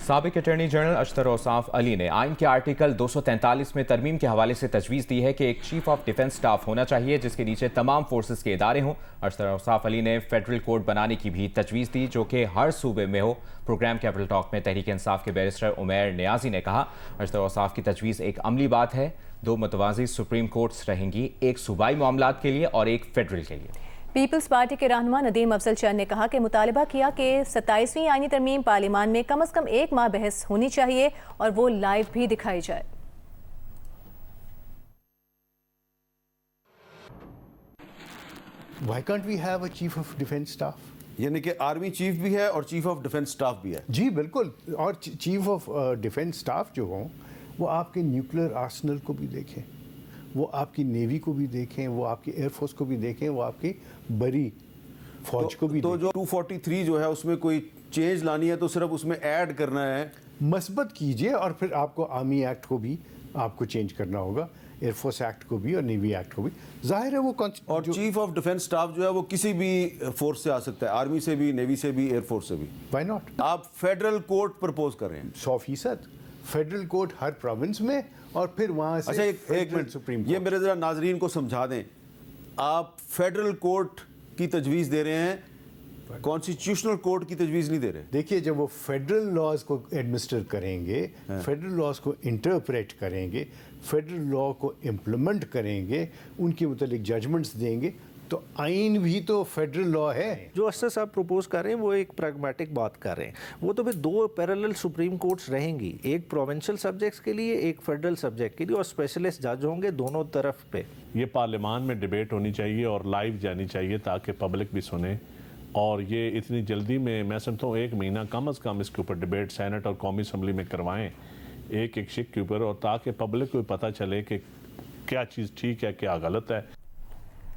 سابق attorney general اشتر اوصاف علی نے آئین کے آرٹیکل 243 میں ترمیم کے حوالے سے تجویز دی ہے کہ ایک چیف آف ڈیفنس سٹاف ہونا چاہیے جس کے نیچے تمام فورسز کے ادارے ہوں۔ اشتر اوصاف علی نے فیڈرل کوڈ بنانے کی بھی تجویز دی جو کہ ہر صوبے میں ہو۔ پروگرام کیپٹل ٹاک میں تحریک انصاف کے بیرسٹر عمیر نیازی نے کہا، اشتر اوصاف کی تجویز ایک عملی بات ہے، 2 متوازی سپریم کورٹس رہیں گی، ایک صوبائی معاملات کے لیے اور ایک فیڈرل کے لیے۔ پیپلز پارٹی کے رہنما ندیم افضل چند نے کہا کہ مطالبہ کیا کہ 27ویں آئینی ترمیم پارلیمان میں کم از کم 1 ماہ بحث ہونی چاہیے اور وہ لائیو بھی دکھائی جائے۔ Why can't we have a chief of defense staff? یعنی کہ آرمی چیف بھی ہے اور چیف آف ڈیفنس سٹاف بھی ہے۔ جی بالکل، اور چیف آف ڈیفنس سٹاف جو ہوں وہ آپ کے نیوکلیر آرسنل کو بھی دیکھیں، وہ آپ کی نیوی کو بھی دیکھیں، وہ آپ کی ایئر فورس کو بھی دیکھیں، وہ آپ کی بری فوج کو بھی تو دیکھیں۔ جو 243 جو ہے اس میں کوئی چینج لانی ہے تو صرف اس میں ایڈ کرنا ہے، مثبت کیجئے، اور پھر آپ کو آرمی ایکٹ کو بھی آپ کو چینج کرنا ہوگا، ایئر فورس ایکٹ کو بھی اور نیوی ایکٹ کو بھی۔ ظاہر ہے وہ اور چیف آف ڈیفنس سٹاف جو ہے وہ کسی بھی فورس سے آ سکتا ہے، آرمی سے بھی، نیوی سے بھی، ایئر فورس سے بھی۔ Why not? آپ فیڈرل کورٹ پرپوز کر رہے ہیں۔ 100% فیڈرل کورٹ ہر پروونس میں، اور پھر وہاں سے اچھا ایک منٹ، یہ میرے ذرا ناظرین کو سمجھا دیں، آپ فیڈرل کورٹ کی تجویز دے رہے ہیں، کانسٹیٹیوشنل کورٹ کی تجویز نہیں دے رہے۔ دیکھیے جب وہ فیڈرل لاز کو ایڈمنسٹر کریں گے، فیڈرل لاز کو انٹرپریٹ کریں گے، فیڈرل لا کو امپلیمنٹ کریں گے، ان کے متعلق ججمنٹس دیں گے، تو آئین بھی تو فیڈرل لا ہے۔ جو اسد صاحب پروپوز کر رہے ہیں وہ ایک پریگمیٹک بات کر رہے ہیں، وہ تو پھر 2 پیرالل سپریم کورٹس رہیں گی، ایک پروونشل سبجیکٹس کے لیے، ایک فیڈرل سبجیکٹ کے لیے، اور اسپیشلسٹ جج ہوں گے دونوں طرف پہ۔ یہ پارلیمان میں ڈیبیٹ ہونی چاہیے اور لائیو جانی چاہیے تاکہ پبلک بھی سنے، اور یہ اتنی جلدی میں سمجھتا ہوں 1 مہینہ کم از کم اس کے اوپر ڈیبیٹ سینٹ اور قومی اسمبلی میں کروائیں، ایک شق کے اوپر، اور تاکہ پبلک کو پتہ چلے کہ کیا چیز ٹھیک ہے کیا غلط ہے۔